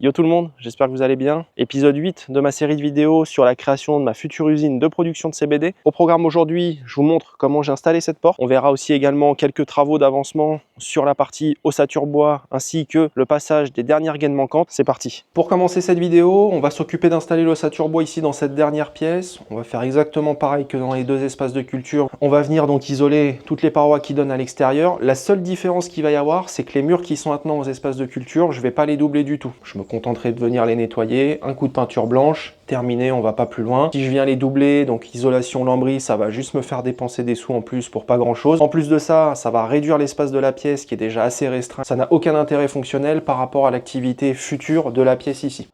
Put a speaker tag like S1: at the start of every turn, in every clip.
S1: Yo tout le monde, j'espère que vous allez bien. Épisode 8 de ma série de vidéos sur la création de ma future usine de production de CBD. Au programme aujourd'hui, je vous montre comment j'ai installé cette porte. On verra aussi également quelques travaux d'avancement sur la partie ossature bois ainsi que le passage des dernières gaines manquantes. C'est parti. Pour commencer cette vidéo, on va s'occuper d'installer l'ossature bois ici dans cette dernière pièce. On va faire exactement pareil que dans les deux espaces de culture. On va venir donc isoler toutes les parois qui donnent à l'extérieur. La seule différence qu'il va y avoir, c'est que les murs qui sont attenants aux espaces de culture, je ne vais pas les doubler du tout. Je me contenterai de venir les nettoyer, un coup de peinture blanche, terminé, on va pas plus loin. Si je viens les doubler, donc isolation lambris, ça va juste me faire dépenser des sous en plus pour pas grand chose. En plus de ça, ça va réduire l'espace de la pièce qui est déjà assez restreint. Ça n'a aucun intérêt fonctionnel par rapport à l'activité future de la pièce ici.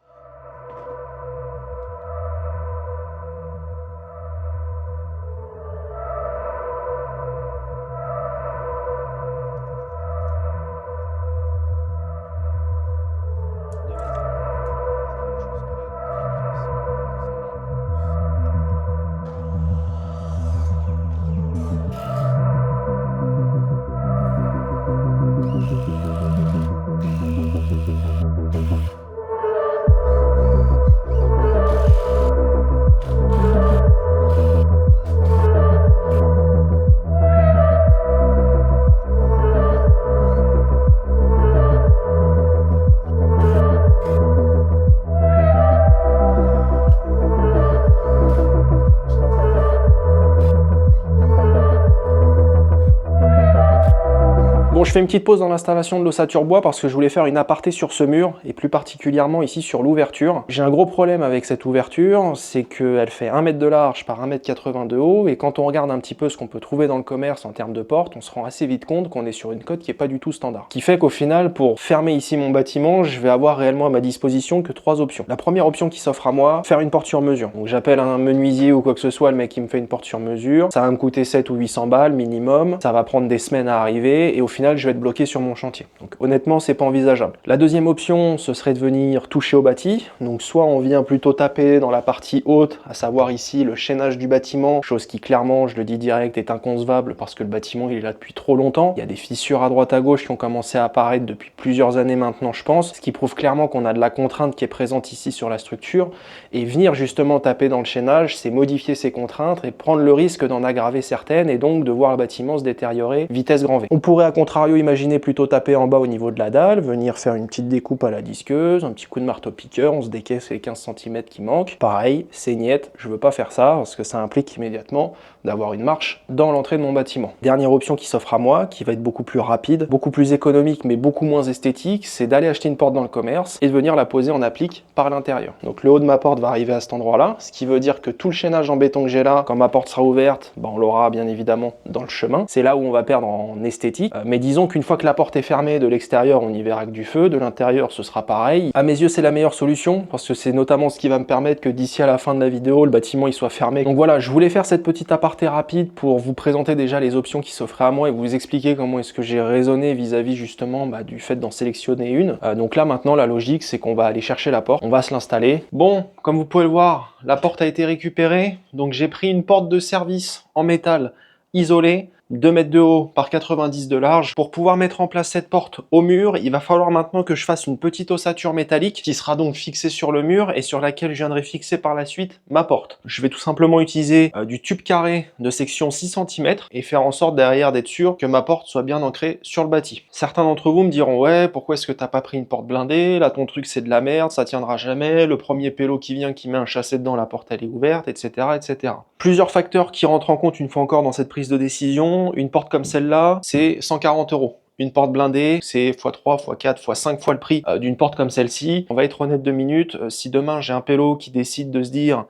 S1: Bon, je fais une petite pause dans l'installation de l'ossature bois parce que je voulais faire une aparté sur ce mur et plus particulièrement ici sur l'ouverture. J'ai un gros problème avec cette ouverture, c'est qu'elle fait 1 mètre de large par 1,80 m de haut et quand on regarde un petit peu ce qu'on peut trouver dans le commerce en termes de porte, on se rend assez vite compte qu'on est sur une cote qui est pas du tout standard. Ce qui fait qu'au final, pour fermer ici mon bâtiment, je vais avoir réellement à ma disposition que 3 options. La première option qui s'offre à moi, faire une porte sur mesure. Donc j'appelle un menuisier ou quoi que ce soit, le mec qui me fait une porte sur mesure. Ça va me coûter 7 ou 800 balles minimum. Ça va prendre des semaines à arriver et au final, je vais être bloqué sur mon chantier. Donc honnêtement, c'est pas envisageable. La deuxième option, ce serait de venir toucher au bâti. Donc soit on vient plutôt taper dans la partie haute, à savoir ici le chaînage du bâtiment, chose qui clairement, je le dis direct, est inconcevable parce que le bâtiment il est là depuis trop longtemps. Il y a des fissures à droite à gauche qui ont commencé à apparaître depuis plusieurs années maintenant, je pense, ce qui prouve clairement qu'on a de la contrainte qui est présente ici sur la structure. Et venir justement taper dans le chaînage, c'est modifier ces contraintes et prendre le risque d'en aggraver certaines et donc de voir le bâtiment se détériorer vitesse grand V. On pourrait à contrario imaginer plutôt taper en bas au niveau de la dalle, venir faire une petite découpe à la disqueuse, un petit coup de marteau piqueur, on se décaisse les 15 cm qui manquent. Pareil, c'est niette, je veux pas faire ça parce que ça implique immédiatement d'avoir une marche dans l'entrée de mon bâtiment. Dernière option qui s'offre à moi, qui va être beaucoup plus rapide, beaucoup plus économique mais beaucoup moins esthétique, c'est d'aller acheter une porte dans le commerce et de venir la poser en applique par l'intérieur. Donc le haut de ma porte va arriver à cet endroit-là, ce qui veut dire que tout le chaînage en béton que j'ai là, quand ma porte sera ouverte, on l'aura bien évidemment dans le chemin. C'est là où on va perdre en esthétique, mais disons qu'une fois que la porte est fermée, de l'extérieur on y verra que du feu, de l'intérieur ce sera pareil. À mes yeux c'est la meilleure solution, parce que c'est notamment ce qui va me permettre que d'ici à la fin de la vidéo, le bâtiment il soit fermé. Donc voilà, je voulais faire cette petite aparté rapide pour vous présenter déjà les options qui s'offraient à moi et vous expliquer comment est-ce que j'ai raisonné vis-à-vis justement du fait d'en sélectionner une. Donc là maintenant la logique c'est qu'on va aller chercher la porte, on va se l'installer. Bon, comme vous pouvez le voir, la porte a été récupérée, donc j'ai pris une porte de service en métal isolée, 2 mètres de haut par 90 de large. Pour pouvoir mettre en place cette porte au mur, il va falloir maintenant que je fasse une petite ossature métallique qui sera donc fixée sur le mur et sur laquelle je viendrai fixer par la suite ma porte. Je vais tout simplement utiliser du tube carré de section 6 cm et faire en sorte derrière d'être sûr que ma porte soit bien ancrée sur le bâti. Certains d'entre vous me diront ouais, pourquoi est-ce que t'as pas pris une porte blindée? Là ton truc c'est de la merde, ça tiendra jamais, le premier pélo qui vient qui met un chassé dedans, la porte elle est ouverte, etc. etc. Plusieurs facteurs qui rentrent en compte une fois encore dans cette prise de décision. Une porte comme celle-là, c'est 140 €. Une porte blindée, c'est x3, x4, x5 fois le prix d'une porte comme celle-ci. On va être honnête 2 minutes. Si demain j'ai un pélo qui décide de se dire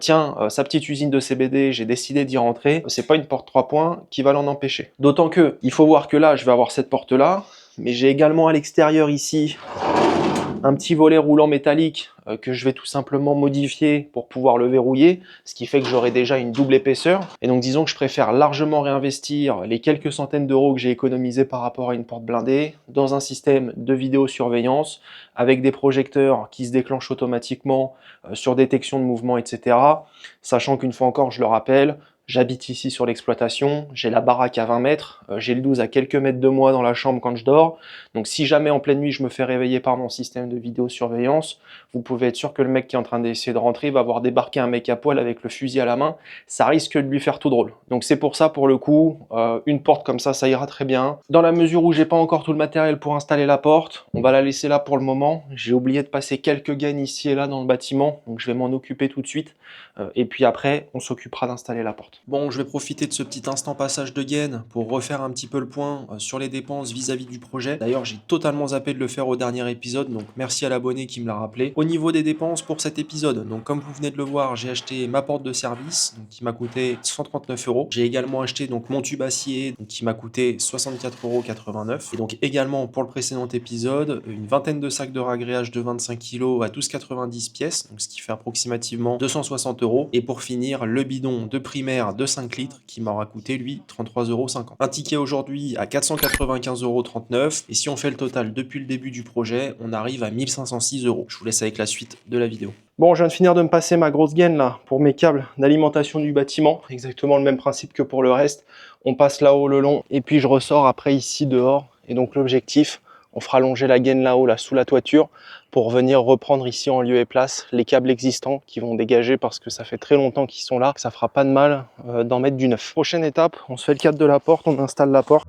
S1: tiens, sa petite usine de CBD, j'ai décidé d'y rentrer, c'est pas une porte 3 points qui va l'en empêcher. D'autant que, il faut voir que là, je vais avoir cette porte-là, mais j'ai également à l'extérieur ici un petit volet roulant métallique que je vais tout simplement modifier pour pouvoir le verrouiller, ce qui fait que j'aurai déjà une double épaisseur. Et donc disons que je préfère largement réinvestir les quelques centaines d'euros que j'ai économisés par rapport à une porte blindée dans un système de vidéosurveillance avec des projecteurs qui se déclenchent automatiquement sur détection de mouvement, etc. Sachant qu'une fois encore, je le rappelle, J'habite ici sur l'exploitation, j'ai la baraque à 20 mètres, j'ai le 12 à quelques mètres de moi dans la chambre quand je dors. Donc si jamais en pleine nuit je me fais réveiller par mon système de vidéosurveillance, vous pouvez être sûr que le mec qui est en train d'essayer de rentrer va voir débarquer un mec à poil avec le fusil à la main. Ça risque de lui faire tout drôle. Donc c'est pour ça, pour le coup, une porte comme ça ira très bien. Dans la mesure où j'ai pas encore tout le matériel pour installer la porte, on va la laisser là pour le moment. J'ai oublié de passer quelques gaines ici et là dans le bâtiment, donc je vais m'en occuper tout de suite. Et puis après, on s'occupera d'installer la porte. Bon, je vais profiter de ce petit instant passage de gaine pour refaire un petit peu le point sur les dépenses vis-à-vis du projet. D'ailleurs, j'ai totalement zappé de le faire au dernier épisode, donc merci à l'abonné qui me l'a rappelé. Au niveau des dépenses pour cet épisode, donc comme vous venez de le voir, j'ai acheté ma porte de service, donc, qui m'a coûté 139 €. J'ai également acheté donc mon tube acier, donc, qui m'a coûté 64,89 €. Et donc également pour le précédent épisode, une vingtaine de sacs de ragréage de 25 kg à 12,90 pièces, donc ce qui fait approximativement 260 €. Et pour finir, le bidon de primaire de 5 litres qui m'aura coûté lui 33,50 €. Un ticket aujourd'hui à 495,39 €. Et si on fait le total depuis le début du projet, on arrive à 1506 €. Je vous laisse avec la suite de la vidéo. Bon, je viens de finir de me passer ma grosse gaine là pour mes câbles d'alimentation du bâtiment. Exactement le même principe que pour le reste. On passe là-haut le long et puis je ressors après ici dehors. Et donc l'objectif, on fera longer la gaine là-haut, là sous la toiture, pour venir reprendre ici en lieu et place les câbles existants qui vont dégager parce que ça fait très longtemps qu'ils sont là. Ça fera pas de mal d'en mettre du neuf. Prochaine étape, on se fait le cadre de la porte, on installe la porte.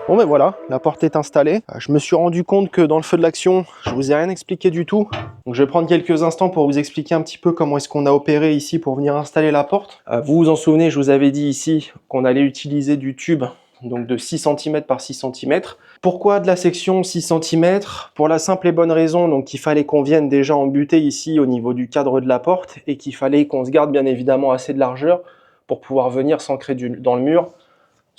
S1: Bon ben voilà, la porte est installée. Je me suis rendu compte que dans le feu de l'action, je vous ai rien expliqué du tout. Donc je vais prendre quelques instants pour vous expliquer un petit peu comment est-ce qu'on a opéré ici pour venir installer la porte. Vous vous en souvenez, je vous avais dit ici qu'on allait utiliser du tube donc de 6 cm par 6 cm. Pourquoi de la section 6 cm? Pour la simple et bonne raison donc qu'il fallait qu'on vienne déjà embuter ici au niveau du cadre de la porte et qu'il fallait qu'on se garde bien évidemment assez de largeur pour pouvoir venir s'ancrer dans le mur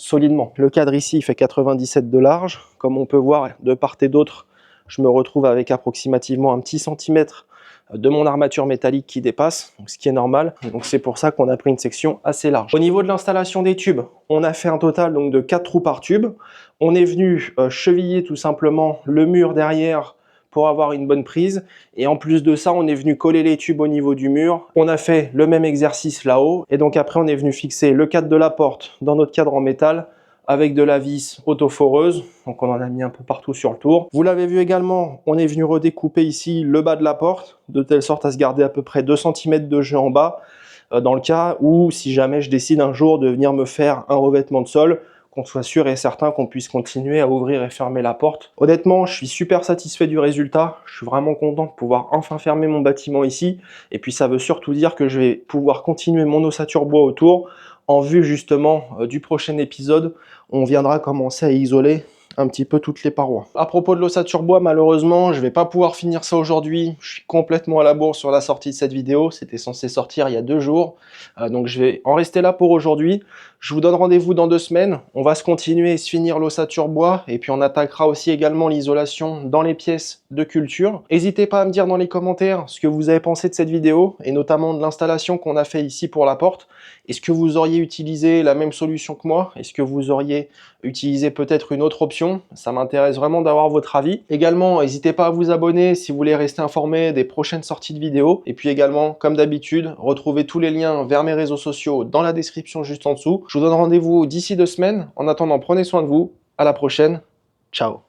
S1: solidement. Le cadre ici il fait 97 de large. Comme on peut voir de part et d'autre, je me retrouve avec approximativement un petit centimètre de mon armature métallique qui dépasse, donc ce qui est normal. Donc c'est pour ça qu'on a pris une section assez large. Au niveau de l'installation des tubes, on a fait un total donc de 4 trous par tube. On est venu cheviller tout simplement le mur derrière pour avoir une bonne prise. Et en plus de ça, on est venu coller les tubes au niveau du mur. On a fait le même exercice là-haut. Et donc après, on est venu fixer le cadre de la porte dans notre cadre en métal avec de la vis autoforeuse. Donc on en a mis un peu partout sur le tour. Vous l'avez vu également, on est venu redécouper ici le bas de la porte, de telle sorte à se garder à peu près 2 cm de jeu en bas, dans le cas où, si jamais je décide un jour de venir me faire un revêtement de sol, qu'on soit sûr et certain qu'on puisse continuer à ouvrir et fermer la porte. Honnêtement, je suis super satisfait du résultat. Je suis vraiment content de pouvoir enfin fermer mon bâtiment ici. Et puis ça veut surtout dire que je vais pouvoir continuer mon ossature bois autour en vue justement du prochain épisode. On viendra commencer à isoler un petit peu toutes les parois. À propos de l'ossature bois, malheureusement, je vais pas pouvoir finir ça aujourd'hui. Je suis complètement à la bourre sur la sortie de cette vidéo. C'était censé sortir il y a 2 jours. Donc je vais en rester là pour aujourd'hui. Je vous donne rendez-vous dans 2 semaines. On va se continuer et se finir l'ossature bois. Et puis on attaquera aussi également l'isolation dans les pièces de culture. N'hésitez pas à me dire dans les commentaires ce que vous avez pensé de cette vidéo. Et notamment de l'installation qu'on a fait ici pour la porte. Est-ce que vous auriez utilisé la même solution que moi? Est-ce que vous auriez utilisé peut-être une autre option? décision. Ça m'intéresse vraiment d'avoir votre avis. Également, n'hésitez pas à vous abonner si vous voulez rester informé des prochaines sorties de vidéos. Et puis également, comme d'habitude, retrouvez tous les liens vers mes réseaux sociaux dans la description juste en dessous. Je vous donne rendez-vous d'ici 2 semaines. En attendant, prenez soin de vous. À la prochaine. Ciao.